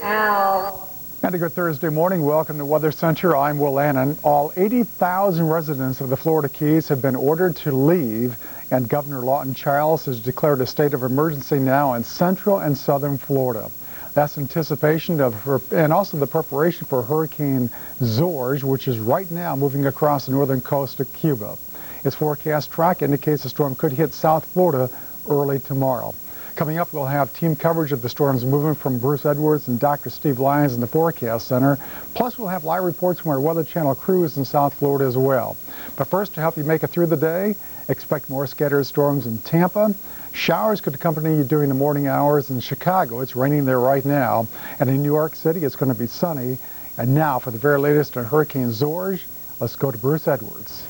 Al. And a good Thursday morning. Welcome to Weather Center. I'm Will Annan. All 80,000 residents of the Florida Keys have been ordered to leave, and Governor Lawton Chiles has declared a state of emergency now in central and southern Florida. That's anticipation of, and also the preparation for Hurricane George, which is right now moving across the northern coast of Cuba. Its forecast track indicates the storm could hit South Florida early tomorrow. Coming up, we'll have team coverage of the storm's movement from Bruce Edwards and Dr. Steve Lyons in the Forecast Center. Plus, we'll have live reports from our Weather Channel crews in South Florida as well. But first, to help you make it through the day, expect more scattered storms in Tampa. Showers could accompany you during the morning hours in Chicago. It's raining there right now. And in New York City, it's going to be sunny. And now, for the very latest on Hurricane George, let's go to Bruce Edwards.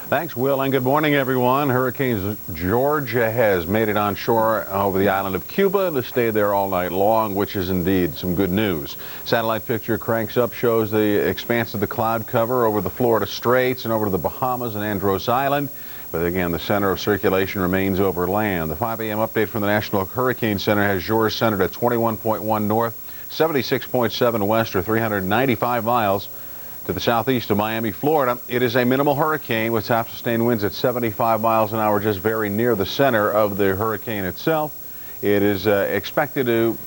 Thanks, Will, and good morning, everyone. Hurricane George has made it on shore over the island of Cuba to stay there all night long, which is indeed some good news. Satellite picture cranks up, shows the expanse of the cloud cover over the Florida Straits and over to the Bahamas and Andros Island. But again, the center of circulation remains over land. The 5 a.m. update from the National Hurricane Center has George centered at 21.1 north, 76.7 west, or 395 miles. To the southeast of Miami, Florida. It is a minimal hurricane with top sustained winds at 75 miles an hour, just very near the center of the hurricane itself. It is expected to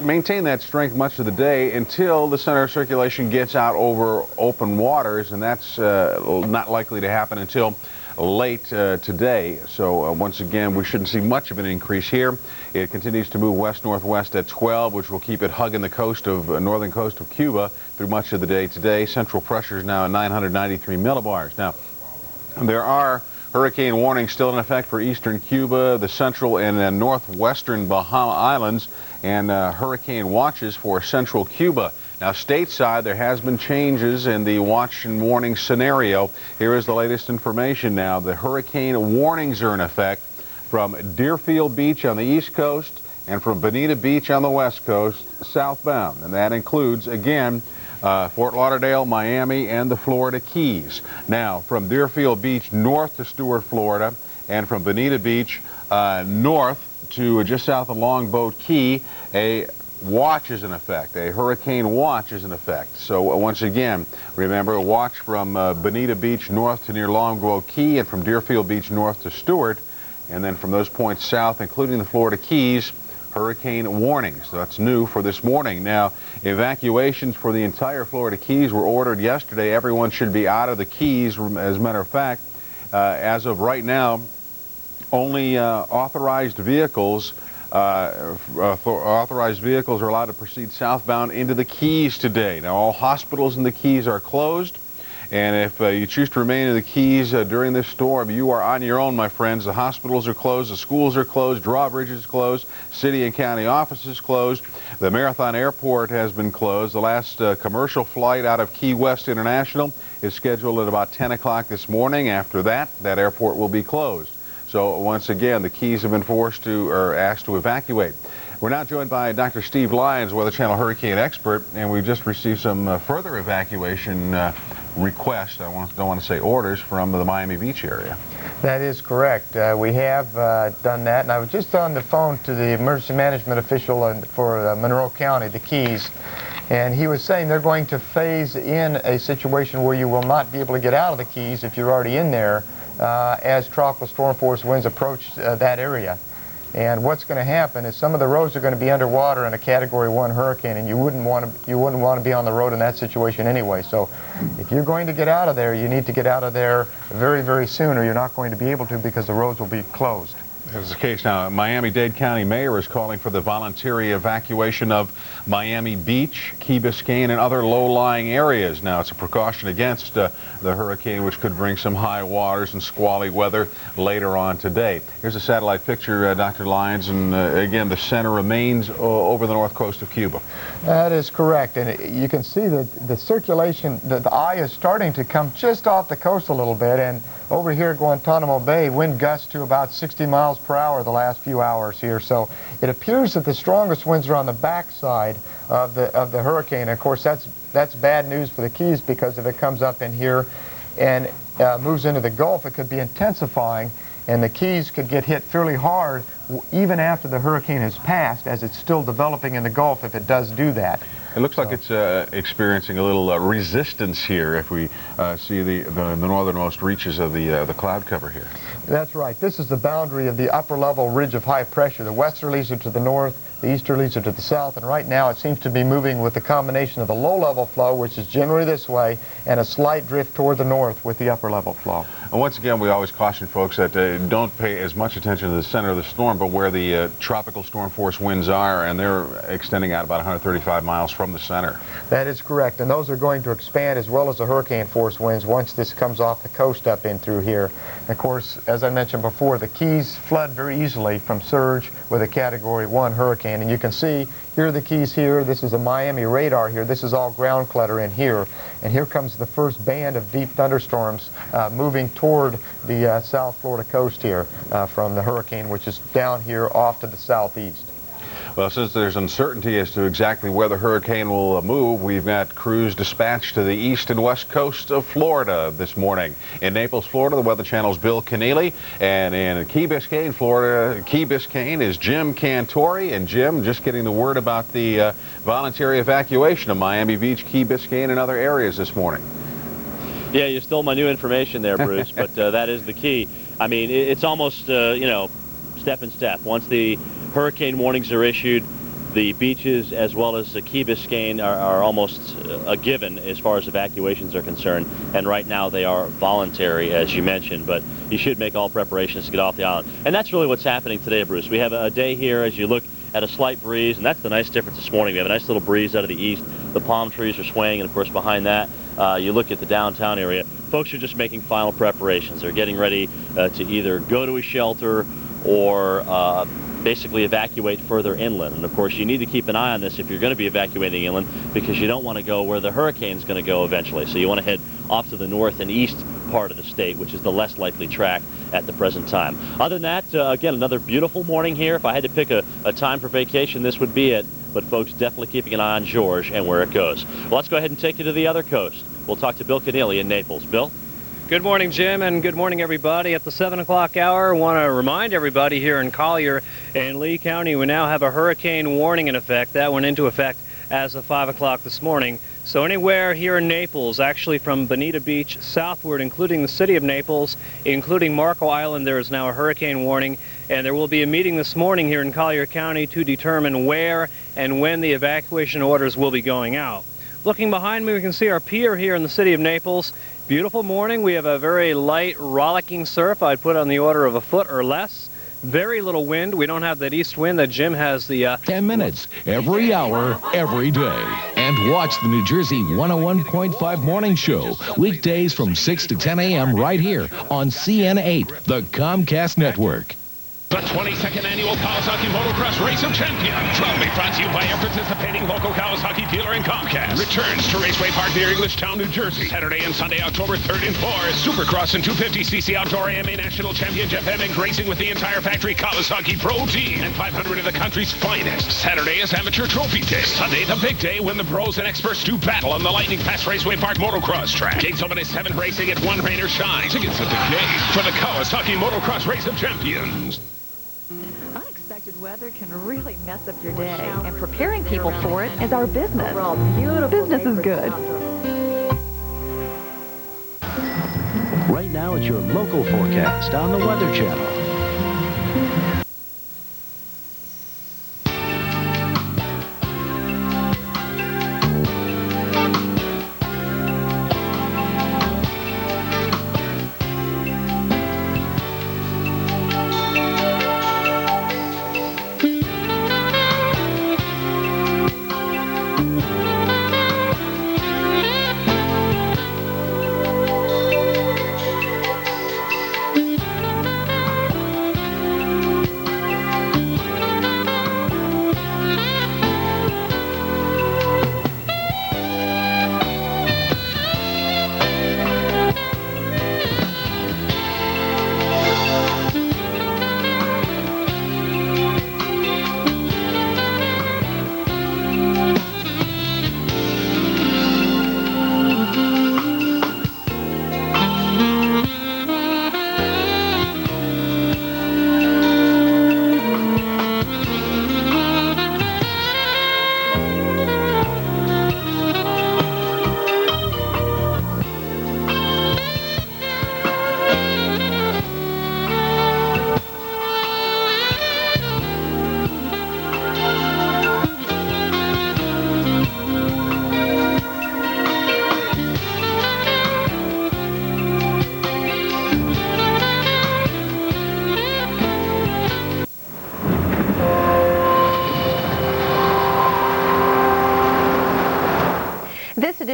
maintain that strength much of the day until the center of circulation gets out over open waters, and that's not likely to happen until late today. So once again, we shouldn't see much of an increase here. It continues to move west-northwest at 12, which will keep it hugging the coast of northern coast of Cuba through much of the day today. Central pressure is now at 993 millibars. Now, there are hurricane warnings still in effect for eastern Cuba, the central and northwestern Bahama Islands, and hurricane watches for central Cuba. Now, stateside, there has been changes in the watch and warning scenario. Here is the latest information now. The hurricane warnings are in effect from Deerfield Beach on the east coast and from Bonita Beach on the west coast southbound. And that includes, again, Fort Lauderdale, Miami, and the Florida Keys. Now, from Deerfield Beach north to Stuart, Florida, and from Bonita Beach north to just south of Longboat Key, a watch is in effect. A hurricane watch is in effect. So once again, remember, a watch from Bonita Beach north to near Longboat Key, and from Deerfield Beach north to Stuart, and then from those points south, including the Florida Keys, hurricane warnings. That's new for this morning. Now, evacuations for the entire Florida Keys were ordered yesterday. Everyone should be out of the Keys. As a matter of fact, as of right now, only authorized vehicles are allowed to proceed southbound into the Keys today. Now, all hospitals in the Keys are closed, and if you choose to remain in the Keys during this storm, you are on your own, my friends. The hospitals are closed, the schools are closed, drawbridges is closed, city and county offices closed. The Marathon Airport has been closed. The last commercial flight out of Key West International is scheduled at about 10 o'clock this morning. After that, that airport will be closed. So once again, the Keys have been asked to evacuate. We're now joined by Dr. Steve Lyons, Weather Channel hurricane expert, and we've just received some further evacuation requests, don't want to say orders, from the Miami Beach area. That is correct. We have done that, and I was just on the phone to the emergency management official for Monroe County, the Keys, and he was saying they're going to phase in a situation where you will not be able to get out of the Keys if you're already in there as tropical storm force winds approach that area. And what's going to happen is some of the roads are going to be underwater in a Category 1 hurricane, and you wouldn't want to be on the road in that situation anyway. So if you're going to get out of there, you need to get out of there very, very soon, or you're not going to be able to because the roads will be closed. As the case now, Miami-Dade County Mayor is calling for the voluntary evacuation of Miami Beach, Key Biscayne, and other low-lying areas. Now, it's a precaution against the hurricane, which could bring some high waters and squally weather later on today. Here's a satellite picture, Dr. Lyons, and again, the center remains over the north coast of Cuba. That is correct, and you can see that the circulation, the eye is starting to come just off the coast a little bit, and over here at Guantanamo Bay, wind gusts to about 60 miles per hour the last few hours here. So it appears that the strongest winds are on the backside of the hurricane. And of course, that's bad news for the Keys, because if it comes up in here and moves into the Gulf, it could be intensifying and the Keys could get hit fairly hard even after the hurricane has passed, as it's still developing in the Gulf if it does do that. It looks like it's experiencing a little resistance here if we see the northernmost reaches of the cloud cover here. That's right. This is the boundary of the upper level ridge of high pressure. The westerlies are to the north, the easterlies are to the south, and right now it seems to be moving with the combination of the low level flow, which is generally this way, and a slight drift toward the north with the upper level flow. And once again, we always caution folks that don't pay as much attention to the center of the storm, but where the tropical storm force winds are, and they're extending out about 135 miles from the center. That is correct, and those are going to expand as well as the hurricane force winds once this comes off the coast up in through here. Of course, as I mentioned before, the Keys flood very easily from surge with a Category 1 hurricane, and you can see here are the Keys here. This is a Miami radar here. This is all ground clutter in here, and here comes the first band of deep thunderstorms moving toward the South Florida coast here from the hurricane, which is down here off to the southeast. Well, since there's uncertainty as to exactly where the hurricane will move, we've got crews dispatched to the east and west coast of Florida this morning. In Naples, Florida, the Weather Channel's Bill Keneally, and in Key Biscayne, Florida, Key Biscayne is Jim Cantori. And Jim, just getting the word about the voluntary evacuation of Miami Beach, Key Biscayne, and other areas this morning. Yeah, you stole my new information there, Bruce, but that is the key. I mean, it's almost, you know, step and step. Once the hurricane warnings are issued, the beaches as well as the Key Biscayne are almost a given as far as evacuations are concerned, and right now they are voluntary, as you mentioned, but you should make all preparations to get off the island. And that's really what's happening today, Bruce. We have a day here as you look at a slight breeze, and that's the nice difference this morning. We have a nice little breeze out of the east. The palm trees are swaying, and of course behind that you look at the downtown area. Folks are just making final preparations. They're getting ready to either go to a shelter or basically evacuate further inland. And of course you need to keep an eye on this if you're going to be evacuating inland, because you don't want to go where the hurricane's going to go eventually. So you want to head off to the north and east part of the state, which is the less likely track at the present time. Other than that, again, another beautiful morning here. If I had to pick a time for vacation, this would be it. But folks, definitely keeping an eye on George and where it goes. Well, let's go ahead and take you to the other coast. We'll talk to Bill Keneally in Naples. Bill? Good morning, Jim, and good morning, everybody. At the 7 o'clock hour, I want to remind everybody here in Collier and Lee County, we now have a hurricane warning in effect. That went into effect as of 5 o'clock this morning. So anywhere here in Naples, actually from Bonita Beach southward, including the city of Naples, including Marco Island, there is now a hurricane warning. And there will be a meeting this morning here in Collier County to determine where and when the evacuation orders will be going out. Looking behind me, we can see our pier here in the city of Naples. Beautiful morning. We have a very light, rollicking surf. I'd put on the order of a foot or less. Very little wind. We don't have that east wind that Jim has the... 10 minutes, every hour, every day. And watch the New Jersey 101.5 Morning Show, weekdays from 6 to 10 a.m. right here on CN8, the Comcast Network. The 22nd Annual Kawasaki Motocross Race of Champions, proudly brought to you by your participating local Kawasaki dealer and Comcast, returns to Raceway Park near Englishtown, New Jersey, Saturday and Sunday, October 3rd and 4th. Supercross and 250cc Outdoor AMA National Championship MX racing with the entire factory Kawasaki Pro team and 500 of the country's finest. Saturday is Amateur Trophy Day. Sunday, the big day when the pros and experts do battle on the Lightning Pass Raceway Park Motocross track. Gates open at 7, racing at 1, rain or shine. Tickets at the gate for the Kawasaki Motocross Race of Champions. Unexpected weather can really mess up your day, and preparing people for it is our business. Business is good. Right now, it's your local forecast on the Weather Channel.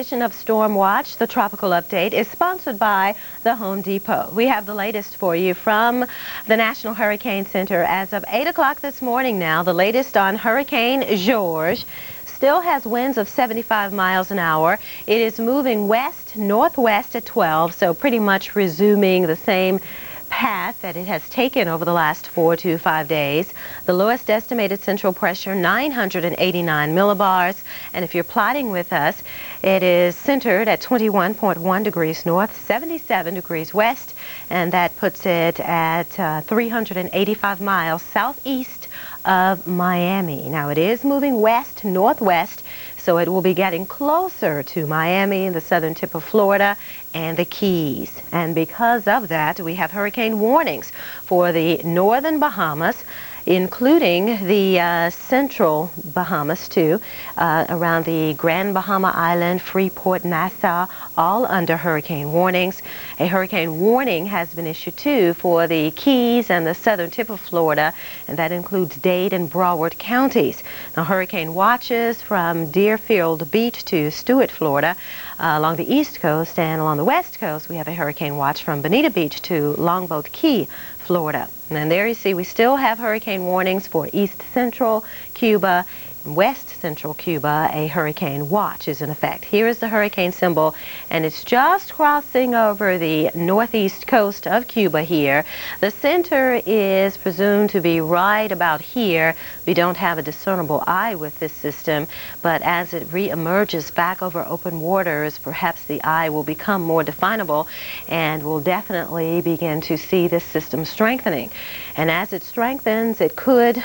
edition of Storm Watch, the Tropical Update, is sponsored by the Home Depot. We have the latest for you from the National Hurricane Center. As of 8 o'clock this morning now, the latest on Hurricane George. Still has winds of 75 miles an hour. It is moving west-northwest at 12, so pretty much resuming the same path that it has taken over the last 4 to 5 days. The lowest estimated central pressure, 989 millibars. And if you're plotting with us, it is centered at 21.1 degrees north, 77 degrees west, and that puts it at 385 miles southeast of Miami. Now it is moving west-northwest, so it will be getting closer to Miami, the southern tip of Florida, and the Keys. And because of that, we have hurricane warnings for the northern Bahamas, including the central Bahamas too, around the Grand Bahama Island, Freeport, Nassau, all under hurricane warnings. A hurricane warning has been issued too for the Keys and the southern tip of Florida, and that includes Dade and Broward counties. Now hurricane watches from Deerfield Beach to Stewart, Florida. Along the east coast and along the west coast, we have a hurricane watch from Bonita Beach to Longboat Key, Florida. And there you see we still have hurricane warnings for east central Cuba, west central Cuba. A hurricane watch is in effect. Here is the hurricane symbol, and it's just crossing over the northeast coast of Cuba here. The center is presumed to be right about here. We don't have a discernible eye with this system, but as it re-emerges back over open waters, perhaps the eye will become more definable, and we'll definitely begin to see this system strengthening. And as it strengthens, it could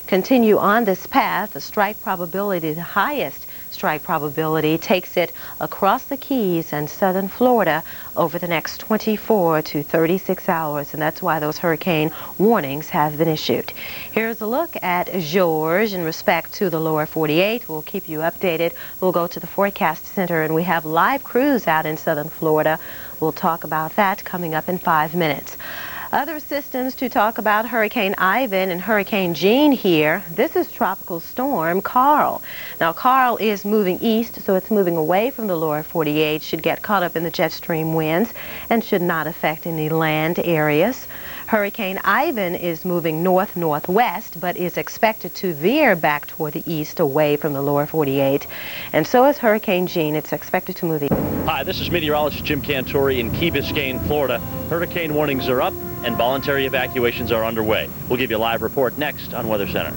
continue on this path. The strike probability, the highest strike probability, takes it across the Keys and southern Florida over the next 24 to 36 hours, and that's why those hurricane warnings have been issued. Here's a look at George in respect to the lower 48. We'll keep you updated. We'll go to the forecast center, and we have live crews out in southern Florida. We'll talk about that coming up in 5 minutes. Other systems to talk about: Hurricane Ivan and Hurricane Jeanne here. This is Tropical Storm Karl. Now Karl is moving east, so it's moving away from the lower 48, should get caught up in the jet stream winds and should not affect any land areas. Hurricane Ivan is moving north-northwest, but is expected to veer back toward the east away from the lower 48. And so is Hurricane Jeanne. It's expected to move east. Hi, this is meteorologist Jim Cantori in Key Biscayne, Florida. Hurricane warnings are up and voluntary evacuations are underway. We'll give you a live report next on Weather Center.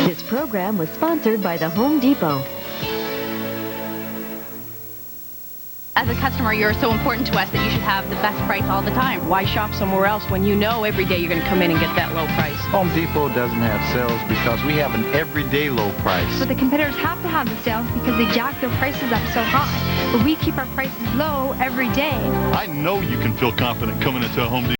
This program was sponsored by the Home Depot. As a customer, you're so important to us that you should have the best price all the time. Why shop somewhere else when you know every day you're going to come in and get that low price? Home Depot doesn't have sales because we have an everyday low price. But the competitors have to have the sales because they jack their prices up so high. But we keep our prices low every day. I know you can feel confident coming into a Home Depot.